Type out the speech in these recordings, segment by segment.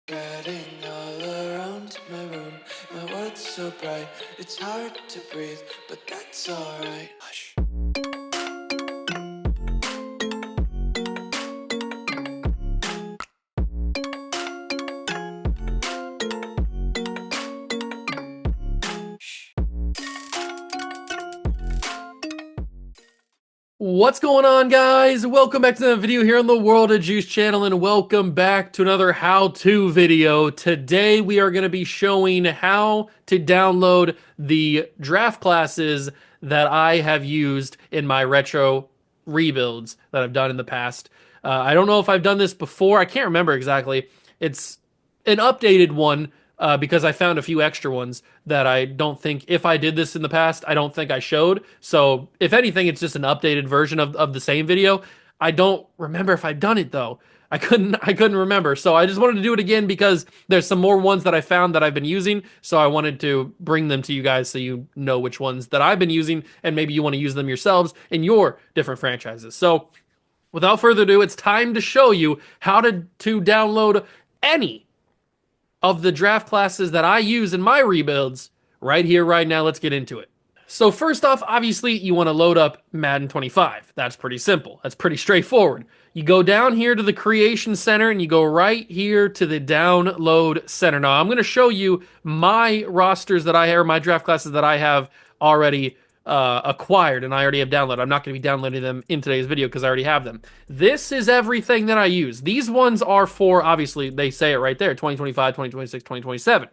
Spreading all around my room, my world's so bright, it's hard to breathe, but that's alright. Hush. What's going on, guys? Welcome back to the video here on the World of Juice channel, and welcome back to another how-to video. Today we are going to be showing how to download the draft classes that I have used in my retro rebuilds that I've done in the past. I don't know if I've done this before. I can't remember exactly. It's an updated one because I found a few extra ones that I don't think, if I did this in the past, I don't think I showed. So if anything, it's just an updated version of the same video. I don't remember if I've done it though. I couldn't remember. So I just wanted to do it again because there's some more ones that I found that I've been using. So I wanted to bring them to you guys so you know which ones that I've been using, and maybe you want to use them yourselves in your different franchises. So without further ado, it's time to show you how to download any of the draft classes that I use in my rebuilds right here, right now. Let's get into it. So first off, obviously, you want to load up Madden 25. That's pretty simple. That's pretty straightforward. You go down here to the Creation Center and you go right here to the Download Center. Now, I'm going to show you my rosters that I have, or my draft classes that I have already acquired and I already have downloaded. I'm not going to be downloading them in today's video because I already have them. This is everything that I use. These ones are for, obviously, they say it right there, 2025, 2026, 2027.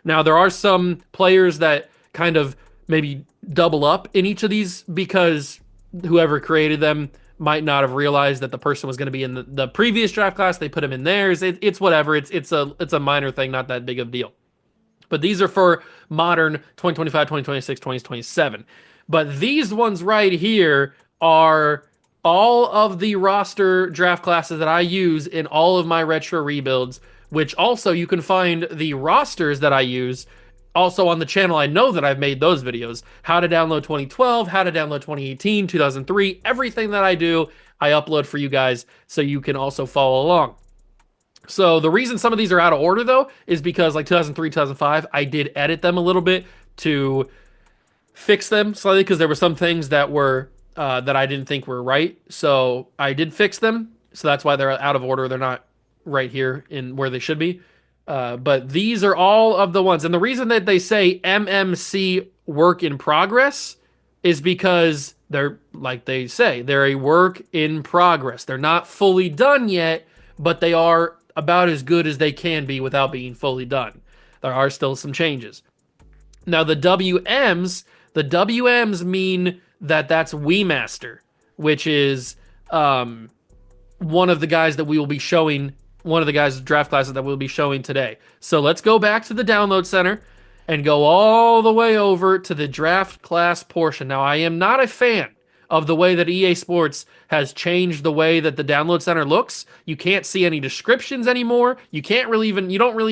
Now, there are some players that kind of maybe double up in each of these because whoever created them might not have realized that the person was going to be in the previous draft class. They put him in theirs. It's whatever. It's a minor thing, not that big of a deal. But these are for modern 2025, 2026, 2027. But these ones right here are all of the roster draft classes that I use in all of my retro rebuilds, which also you can find the rosters that I use also on the channel. I know that I've made those videos. How to download 2012, how to download 2018, 2003, everything that I do, I upload for you guys so you can also follow along. So the reason some of these are out of order though is because like 2003, 2005, I did edit them a little bit to fix them slightly because there were some things that were that I didn't think were right. So I did fix them. So that's why they're out of order. They're not right here in where they should be. But these are all of the ones. And the reason that they say MMC work in progress is because they're, like they say, they're a work in progress. They're not fully done yet, but they are about as good as they can be without being fully done. There are still some changes. Now the WMs mean that that's Wii Master, which is one of the guys that we will be showing, one of the guys' draft classes that we'll be showing today. So let's go back to the Download Center and go all the way over to the draft class portion. Now, I am not a fan of the way that EA Sports has changed the way that the Download Center looks. You can't see any descriptions anymore. You don't really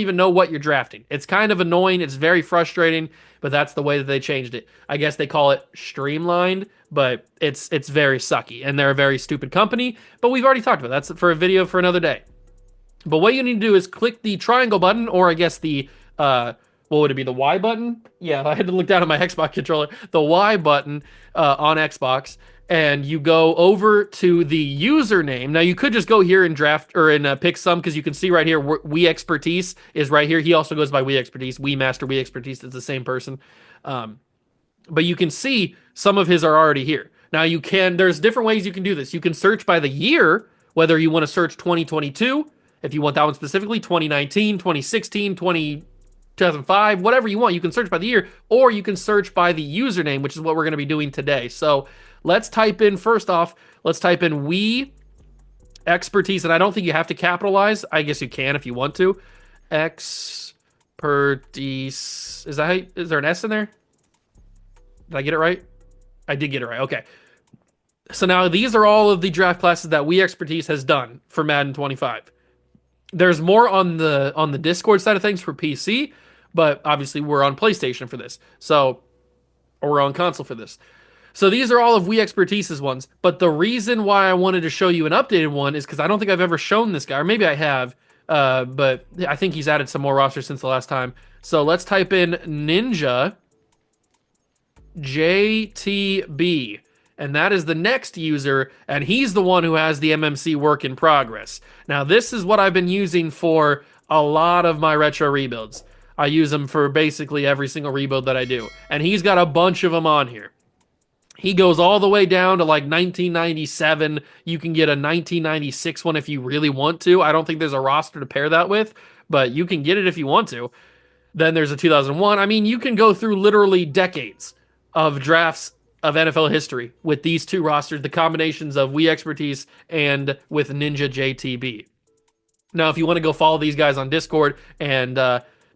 even know what you're drafting. It's kind of annoying. It's very frustrating, but that's the way that they changed it. I guess they call it streamlined, but it's very sucky, and they're a very stupid company, but we've already talked about that. That's for a video for another day. But what you need to do is click the triangle button, or I guess the, what would it be, the Y button? Yeah, I had to look down at my Xbox controller. The Y button on Xbox, and you go over to the username. Now, you could just go here and draft, or in pick some, because you can see right here, Wii Expertise is right here. He also goes by Wii Expertise. Wii Master, Wii Expertise, it's the same person. But you can see some of his are already here. Now, there's different ways you can do this. You can search by the year, whether you want to search 2022, if you want that one specifically, 2019, 2016, 2005, whatever you want. You can search by the year, or you can search by the username, which is what we're going to be doing today. So let's type in, first off, let's type in Wii Expertise, and I don't think you have to capitalize. I guess you can if you want to. Expertise. Is there an S in there? Did I get it right? I did get it right. Okay. So now these are all of the draft classes that Wii Expertise has done for Madden 25. There's more on the Discord side of things for PC, but obviously we're on PlayStation for this. So, or we're on console for this. So these are all of Wii Expertise's ones. But the reason why I wanted to show you an updated one is because I don't think I've ever shown this guy, or maybe I have, but I think he's added some more rosters since the last time. So let's type in Ninja JTB. And that is the next user, and he's the one who has the MMC work in progress. Now, this is what I've been using for a lot of my retro rebuilds. I use them for basically every single rebuild that I do. And he's got a bunch of them on here. He goes all the way down to like 1997. You can get a 1996 one if you really want to. I don't think there's a roster to pair that with, but you can get it if you want to. Then there's a 2001. I mean, you can go through literally decades of drafts of NFL history with these two rosters, the combinations of We Expertise and with Ninja JTB. Now, if you want to go follow these guys on Discord and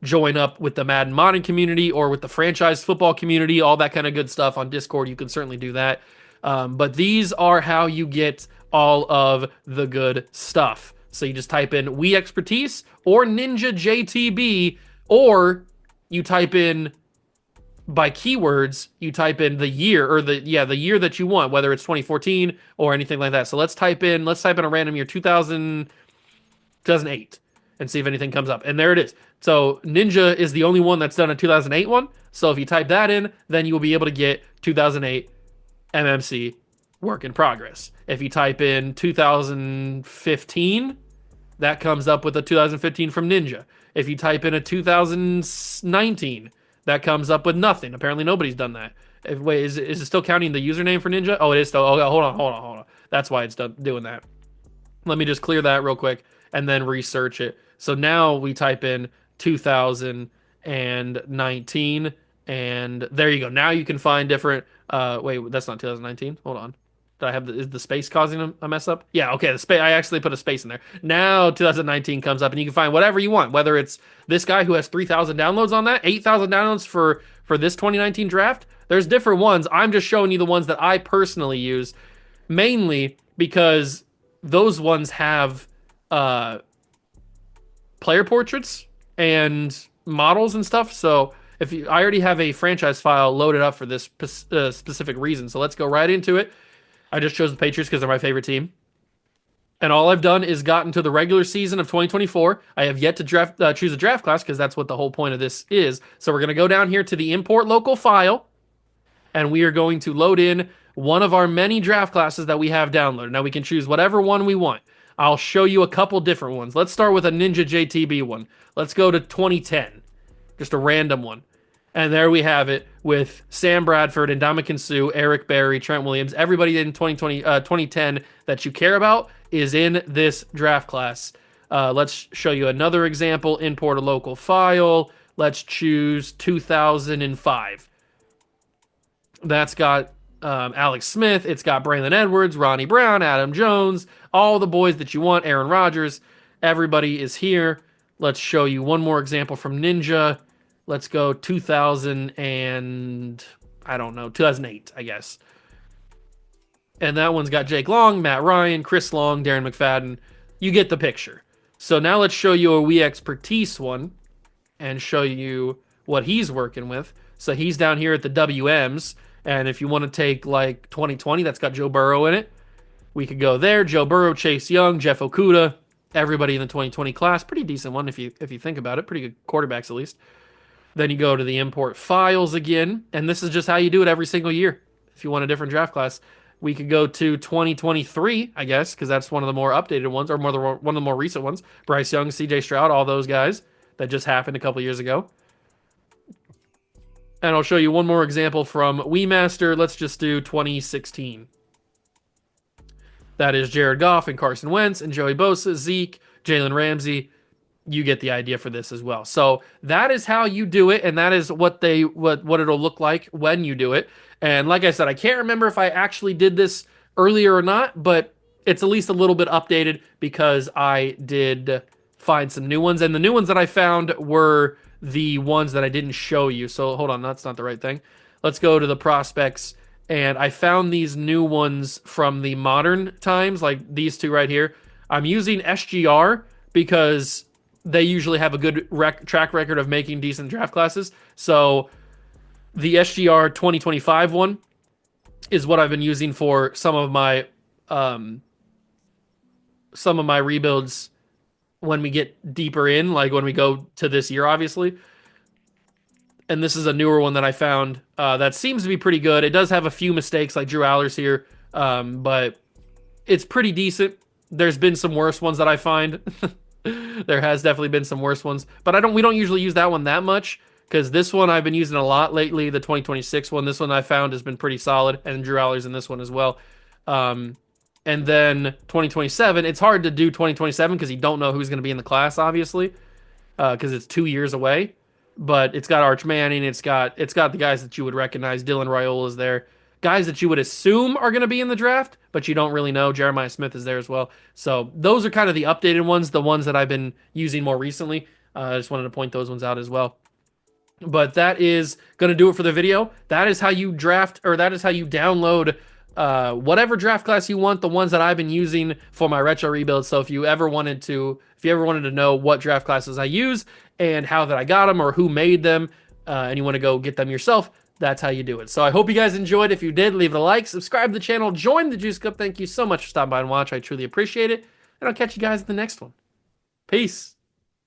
join up with the Madden modding community or with the franchise football community, all that kind of good stuff on Discord, you can certainly do that. But these are how you get all of the good stuff. So you just type in We Expertise or Ninja JTB, or you type in by keywords, you type in the year or the year that you want, whether it's 2014 or anything like that. So let's type in a random year, 2008, and see if anything comes up. And there it is. So Ninja is the only one that's done a 2008 one. So if you type that in, then you will be able to get 2008 MMC work in progress. If you type in 2015, that comes up with a 2015 from Ninja. If you type in a 2019, that comes up with nothing. Apparently nobody's done that. Wait, is it still counting the username for Ninja? Oh, it is still. Oh, hold on. That's why it's doing that. Let me just clear that real quick and then research it. So now we type in 2019, and there you go. Now you can find different. Wait, that's not 2019. Hold on. Did I have is the space causing a mess up? Yeah, okay. The space. I actually put a space in there. Now 2019 comes up, and you can find whatever you want. Whether it's this guy who has 3,000 downloads on that, 8,000 downloads for this 2019 draft. There's different ones. I'm just showing you the ones that I personally use, mainly because those ones have player portraits and models and stuff. So I already have a franchise file loaded up for this specific reason. So let's go right into it. I just chose the Patriots because they're my favorite team. And all I've done is gotten to the regular season of 2024. I have yet to choose a draft class because that's what the whole point of this is. So we're going to go down here to the import local file, and we are going to load in one of our many draft classes that we have downloaded. Now we can choose whatever one we want. I'll show you a couple different ones. Let's start with a Ninja JTB one. Let's go to 2010, just a random one. And there we have it with Sam Bradford and Ndamukong Suh, Eric Berry, Trent Williams. Everybody in 2010 that you care about is in this draft class. Let's show you another example. Import a local file. Let's choose 2005. That's got Alex Smith. It's got Braylon Edwards, Ronnie Brown, Adam Jones, all the boys that you want, Aaron Rodgers. Everybody is here. Let's show you one more example from Ninja. Let's go 2008, I guess. And that one's got Jake Long, Matt Ryan, Chris Long, Darren McFadden. You get the picture. So now let's show you a We Expertise one and show you what he's working with. So he's down here at the WMs. And if you want to take like 2020, that's got Joe Burrow in it. We could go there. Joe Burrow, Chase Young, Jeff Okudah, everybody in the 2020 class. Pretty decent one if you think about it. Pretty good quarterbacks at least. Then you go to the import files again. And this is just how you do it every single year. If you want a different draft class, we could go to 2023, I guess, because that's one of the more updated ones, or one of the more recent ones. Bryce Young, CJ Stroud, all those guys that just happened a couple years ago. And I'll show you one more example from WeMaster. Let's just do 2016. That is Jared Goff and Carson Wentz and Joey Bosa, Zeke, Jalen Ramsey. You get the idea for this as well. So that is how you do it, and that is what it'll look like when you do it. And like I said, I can't remember if I actually did this earlier or not, but it's at least a little bit updated because I did find some new ones. And the new ones that I found were the ones that I didn't show you. So hold on, that's not the right thing. Let's go to the prospects. And I found these new ones from the modern times, like these two right here. I'm using SGR because they usually have a good track record of making decent draft classes. So the SGR 2025 one is what I've been using for some of my rebuilds when we get deeper in, like when we go to this year, obviously. And this is a newer one that I found that seems to be pretty good. It does have a few mistakes, like Drew Allers here, but it's pretty decent. There's been some worse ones that I find. There has definitely been some worse ones, but we don't usually use that one that much because this one I've been using a lot lately. The 2026 one, this one I found has been pretty solid, and Drew Allers in this one as well. Um, and then 2027, it's hard to do 2027 because you don't know who's going to be in the class, obviously, because it's 2 years away. But it's got Arch Manning, it's got the guys that you would recognize. Dylan Raiola is there, guys that you would assume are going to be in the draft, but you don't really know. Jeremiah Smith is there as well. So those are kind of the updated ones, the ones that I've been using more recently. I just wanted to point those ones out as well. But that is going to do it for the video. That is how you draft, or that is how you download whatever draft class you want, the ones that I've been using for my retro rebuild. So if you ever wanted to know what draft classes I use and how that I got them or who made them, and you want to go get them yourself, that's how you do it. So I hope you guys enjoyed. If you did, leave it a like, subscribe to the channel, join the Juice Club. Thank you so much for stopping by and watch. I truly appreciate it. And I'll catch you guys in the next one. Peace.